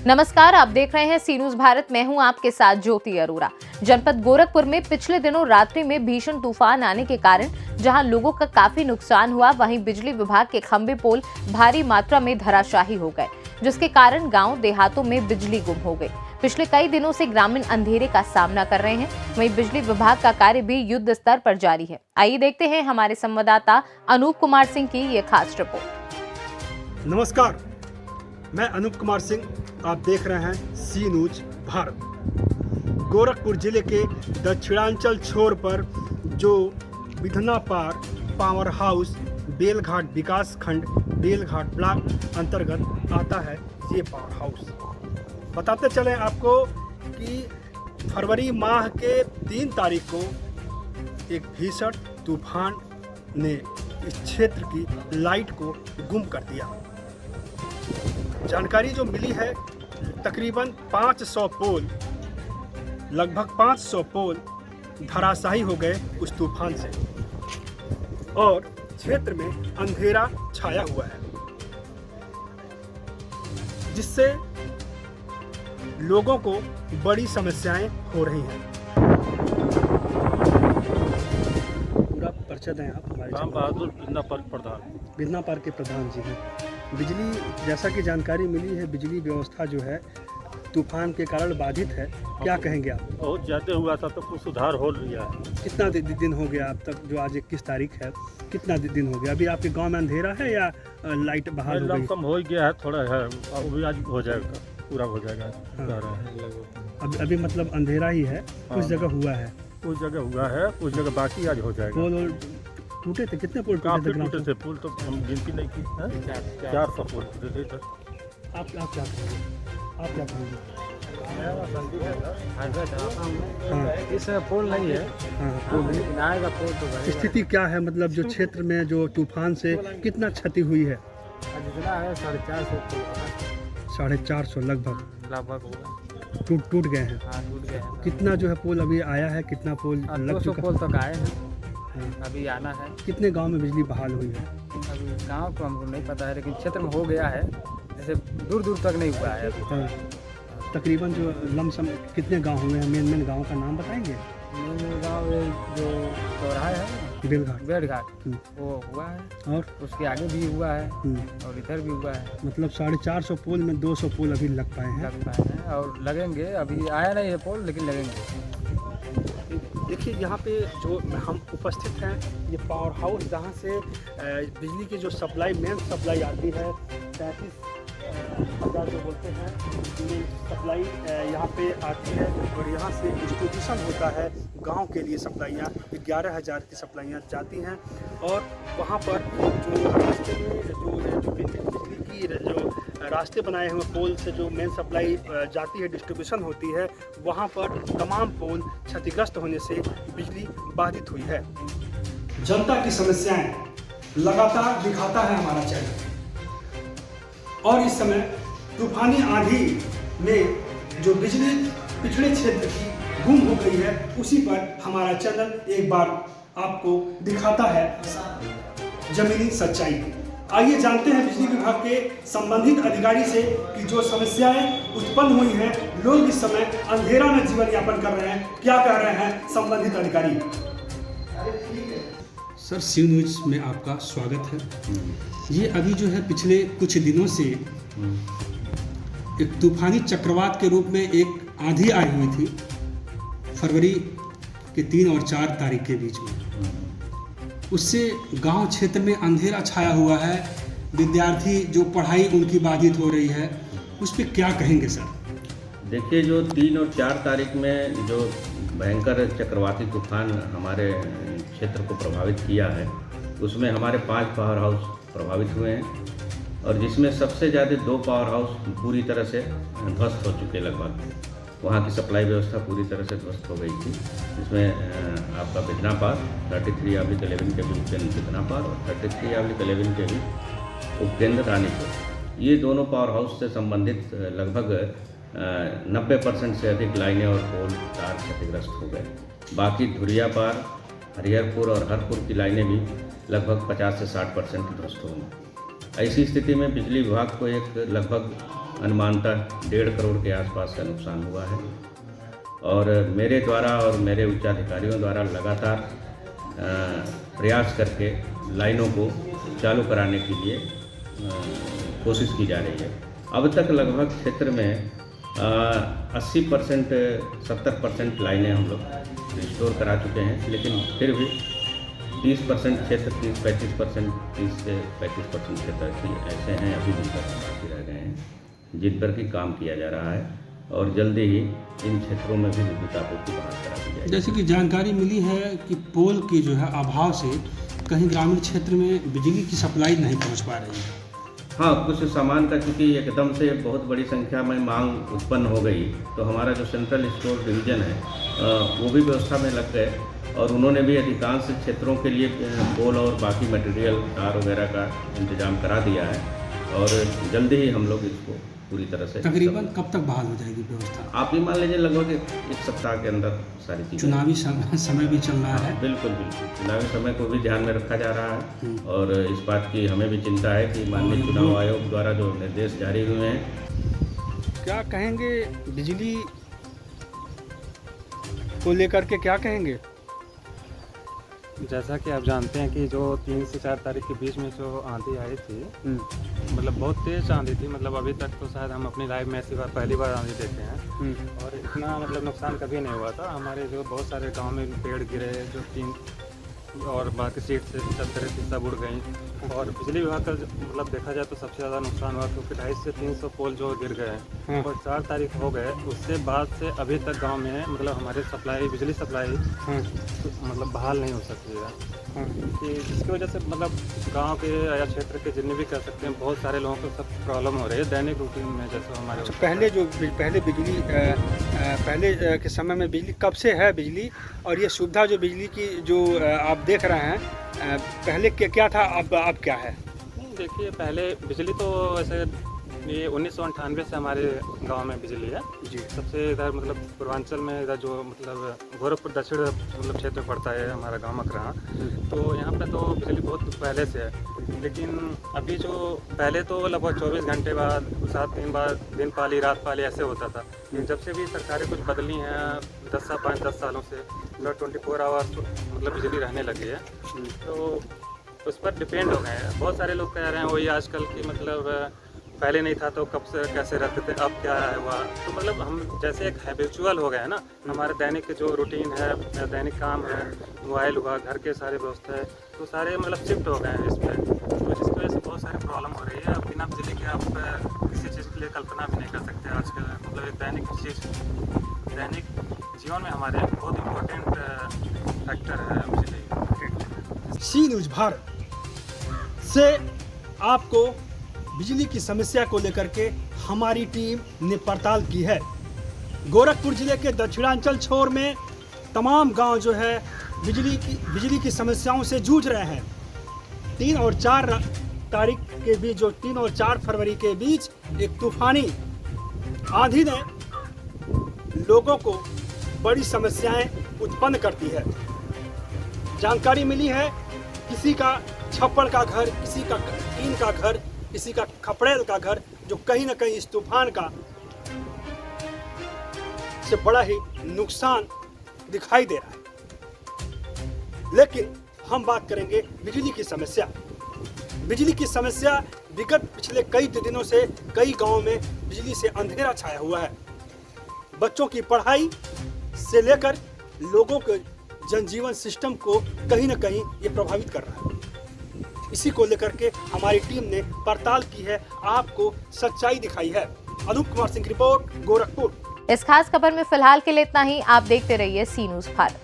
नमस्कार, आप देख रहे हैं सी न्यूज भारत। मैं हूं आपके साथ ज्योति अरोरा। जनपद गोरखपुर में पिछले दिनों रात्रि में भीषण तूफान आने के कारण जहां लोगों का काफी नुकसान हुआ, वहीं बिजली विभाग के खंभे पोल भारी मात्रा में धराशायी हो गए, जिसके कारण गांव देहातों में बिजली गुम हो गई। पिछले कई दिनों से ग्रामीण अंधेरे का सामना कर रहे हैं। वहीं बिजली विभाग का कार्य भी युद्ध स्तर पर जारी है। आइए देखते हैं हमारे संवाददाता अनूप कुमार सिंह की ये खास रिपोर्ट। नमस्कार, मैं अनूप कुमार सिंह। आप देख रहे हैं सी न्यूज भारत। गोरखपुर जिले के दक्षिणांचल छोर पर जो बिधना पार पावर हाउस बेलघाट विकास खंड बेलघाट ब्लॉक अंतर्गत आता है ये पावर हाउस। बताते चलें आपको कि फरवरी माह के 3 तारीख को एक भीषण तूफान ने इस क्षेत्र की लाइट को गुम कर दिया। जानकारी जो मिली है, तकरीबन 500 पोल, लगभग 500 पोल धराशायी हो गए उस तूफान से और क्षेत्र में अंधेरा छाया हुआ है, जिससे लोगों को बड़ी समस्याएं हो रही हैं। पूरा परिचय दें आप हमारे। राम बहादुर बिन्ना पार्क प्रधान। बिधना पार्क के प्रधान जी हैं। बिजली, जैसा कि जानकारी मिली है, बिजली व्यवस्था जो है तूफान के कारण बाधित है। क्या कहेंगे आप? बहुत ज़्यादा हुआ था तो कुछ सुधार हो लिया है। कितना दिन हो गया अब तक? जो आज 21 तारीख है, कितना दिन हो गया? अभी आपके गांव में अंधेरा है या लाइट बहाल हो गई? कम हो गया है, थोड़ा है, अभी आज हो जाएगा, पूरा हो जाएगा। हाँ। अभी मतलब अंधेरा ही है। कुछ जगह हुआ है, कुछ जगह हुआ है, कुछ जगह बाकी आज हो जाएगा। पोल टूटे थे? कितने पोल काफी टूटे टूटे थे पुल, तो हम गिनती नहीं की। 400 पुल टूटे थे। आप क्या कहेंगे? आप क्या कहेंगे? हाँ, इस पोल नहीं है। हाँ, पोल नहीं। आएगा पोल तो स्थिति क्या है? मतलब जो क्षेत्र में जो तूफान से कितना क्षति हुई है? जितना है 450 450 लगभग होगा। टूट गए हैं। हाँ, टूट गए हैं। कितना जो है पोल अभी आया है? कितना पोल लग 200 चुका? पोल तक आए हैं, हाँ। अभी आना है। कितने गांव में बिजली बहाल हुई है? अभी गांव को हमको नहीं पता है, लेकिन क्षेत्र में हो गया है। जैसे दूर दूर तक नहीं हुआ है अभी। हाँ। तकरीबन जो लमसम कितने गांव हुए हैं? मेन गांव का नाम बताएंगे? मेन गाँव जो चौराहा है ना, बेलघाट। बेड़घाट, वो हुआ है और उसके आगे भी हुआ है और इधर भी हुआ है। मतलब 450 पोल में 200 पोल अभी लग पाए हैं। लग पाए हैं और लगेंगे। अभी आया नहीं है पोल, लेकिन लगेंगे। देखिए, यहाँ पे जो हम उपस्थित हैं, ये पावर हाउस जहाँ से बिजली की जो सप्लाई, मेन सप्लाई आती है, 33,000 जो बोलते हैं, मेन सप्लाई यहाँ पे आती है और यहाँ से डिस्ट्रीब्यूशन होता है गांव के लिए। सप्लाइयाँ 11,000 की सप्लाइयाँ जाती हैं और वहाँ पर जो रास्ते में जो बिजली की जो रास्ते बनाए हुए पोल से जो मेन सप्लाई जाती है, डिस्ट्रीब्यूशन होती है, वहाँ पर तमाम पोल क्षतिग्रस्त होने से बिजली बाधित हुई है। जनता की समस्याएं लगातार दिखाता है हमारा चैनल, और इस समय तूफानी आंधी में जो बिजली पिछड़े क्षेत्र की गुम हो गई है, उसी पर हमारा चैनल एक बार आपको दिखाता है जमीनी सच्चाई। आइए जानते हैं बिजली विभाग के संबंधित अधिकारी से कि जो समस्याएं उत्पन्न हुई हैं, लोग इस समय अंधेरा में जीवन यापन कर रहे हैं, क्या कह रहे हैं संबंधित अधिकारी। सर, सी न्यूज में आपका स्वागत है। ये अभी जो है पिछले कुछ दिनों से एक तूफानी चक्रवात के रूप में एक आंधी आई हुई थी, फरवरी के 3 और 4 तारीख के बीच में। उससे गांव क्षेत्र में अंधेरा छाया हुआ है। विद्यार्थी जो पढ़ाई उनकी बाधित हो रही है, उस पर क्या कहेंगे सर? देखिए, जो 3 और 4 तारीख में जो भयंकर चक्रवाती तूफान हमारे क्षेत्र को प्रभावित किया है, उसमें हमारे 5 पावर हाउस प्रभावित हुए हैं और जिसमें सबसे ज़्यादा 2 पावर हाउस पूरी तरह से ध्वस्त हो चुके। लगभग वहाँ की सप्लाई व्यवस्था पूरी तरह से ध्वस्त हो गई थी। इसमें आपका बिधना पार 33/11 के भी उपकेंद्र बिधना पार और 33/11 के भी उपकेंद्र रानीपुर, ये दोनों पावर हाउस से संबंधित लगभग 90% से अधिक लाइनें और पोल तार क्षतिग्रस्त हो गए। बाकी धुरिया पार, हरिहरपुर और हरपुर की लाइनें भी लगभग 50 से 60% ध्वस्त होंगी। ऐसी स्थिति में बिजली विभाग को एक लगभग अनुमानतः 1.5 करोड़ के आसपास का नुकसान हुआ है। और मेरे द्वारा और मेरे उच्चाधिकारियों द्वारा लगातार प्रयास करके लाइनों को चालू कराने के लिए कोशिश की जा रही है। अब तक लगभग क्षेत्र में 80% 70% लाइनें हम लोग रिस्टोर करा चुके हैं, लेकिन फिर भी 30% क्षेत्र 30-35% 30 से 35% क्षेत्र ऐसे हैं अभी भी बाकी रह गए हैं जिन पर कि काम किया जा रहा है और जल्दी ही इन क्षेत्रों में भी विद्युत आपूर्ति बहाल करा दी जाएगी। जैसे कि जानकारी मिली है कि पोल की जो है अभाव से कहीं ग्रामीण क्षेत्र में बिजली की सप्लाई नहीं पहुंच पा रही है। हाँ, कुछ सामान का चूँकि एकदम से बहुत बड़ी संख्या में मांग उत्पन्न हो गई तो हमारा जो सेंट्रल स्टोर डिवीज़न है वो भी व्यवस्था में लग गए और उन्होंने भी अधिकांश क्षेत्रों के लिए पोल और बाकी मटेरियल तार वगैरह का इंतजाम करा दिया है और जल्दी ही हम लोग इसको पूरी तरह से तकरीबन कब तक बहाल हो जाएगी व्यवस्था? आप ये मान लीजिए लगभग 1 सप्ताह के अंदर सारी चीज़ें। चुनावी समय भी चल रहा है। बिल्कुल बिल्कुल, चुनावी समय को भी ध्यान में रखा जा रहा है और इस बात की हमें भी चिंता है कि माननीय चुनाव आयोग द्वारा जो निर्देश जारी हुए हैं। क्या कहेंगे बिजली को लेकर के, क्या कहेंगे? जैसा कि आप जानते हैं कि जो 3 से 4 तारीख के बीच में जो आंधी आई थी, मतलब बहुत तेज़ आंधी थी। मतलब अभी तक तो शायद हम अपनी लाइफ में ऐसी बार पहली बार आंधी देखे हैं और इतना मतलब नुकसान कभी नहीं हुआ था। हमारे जो बहुत सारे गांव में पेड़ गिरे जो 3 और बाकी सीट से चद्दरें थी सब उड़ गई और बिजली विभाग का मतलब देखा जाए तो सबसे ज़्यादा नुकसान हुआ क्योंकि 250 से 300 पोल जो गिर गए और 4 तारीख हो गए। उससे बाद से अभी तक गांव में मतलब हमारे बिजली सप्लाई मतलब बहाल नहीं हो सकती है कि जिसकी वजह से मतलब गांव के या क्षेत्र के जितने भी कह सकते हैं बहुत सारे लोगों को सब प्रॉब्लम हो रही है दैनिक रूटीन में। जैसे हमारे पहले के समय में बिजली कब से है बिजली, और ये सुविधा जो बिजली की जो आप देख रहे हैं पहले क्या था अब क्या है? देखिए पहले बिजली तो वैसे ये 1998 से हमारे गांव में बिजली है जी। सबसे इधर मतलब पूर्वांचल में इधर जो मतलब गोरखपुर दक्षिण मतलब क्षेत्र पड़ता है हमारा गांव मकरा, तो यहाँ पे तो बिजली बहुत पहले से है। लेकिन अभी जो पहले तो लगभग 24 घंटे बाद 7 दिन बाद दिन पाली रात पाली ऐसे होता था। जब से भी सरकारें कुछ बदली हैं 10 सालों से मतलब 24 आवर्स मतलब बिजली रहने लगी है, तो उस पर डिपेंड हो गए हैं। बहुत सारे लोग कह रहे हैं वही आजकल की मतलब पहले नहीं था तो कब से कैसे रहते थे अब क्या है हुआ, तो मतलब हम जैसे एक हैबिचुअल हो गए हैं ना, हमारे दैनिक जो रूटीन है दैनिक काम है मोबाइल हुआ घर के सारे व्यवस्था है तो सारे मतलब शिफ्ट हो गए हैं इस पर, तो जिसकी वजह से बहुत सारी प्रॉब्लम हो रही है। अब बिना बिजली के आप किसी चीज़ के लिए कल्पना भी नहीं कर सकते। आज का मतलब एक दैनिक जीवन में हमारे बहुत इम्पोर्टेंट फैक्टर है बिजली। सी न्यूज़ भारत से आपको बिजली की समस्या को लेकर के हमारी टीम ने पड़ताल की है। गोरखपुर जिले के दक्षिणांचल छोर में तमाम गांव जो है बिजली की समस्याओं से जूझ रहे हैं। 3 और 4 तारीख के बीच जो 3 और 4 फरवरी के बीच एक तूफानी आंधी ने लोगों को बड़ी समस्याएं उत्पन्न करती है। जानकारी मिली है किसी का छप्पड़ का घर, किसी का टीन का घर, किसी का खपड़ेल का घर जो कहीं ना कहीं इस तूफान का से बड़ा ही नुकसान दिखाई दे रहा है। लेकिन हम बात करेंगे बिजली की समस्या। बिजली की समस्या विगत पिछले कई दिनों से कई गांवों में बिजली से अंधेरा छाया हुआ है। बच्चों की पढ़ाई से लेकर लोगों के जनजीवन सिस्टम को कहीं ना कहीं ये प्रभावित कर रहा है। इसी को लेकर के हमारी टीम ने पड़ताल की है, आपको सच्चाई दिखाई है। अनूप कुमार सिंह की रिपोर्ट, गोरखपुर। इस खास खबर में फिलहाल के लिए इतना ही। आप देखते रहिए सी न्यूज़ भारत।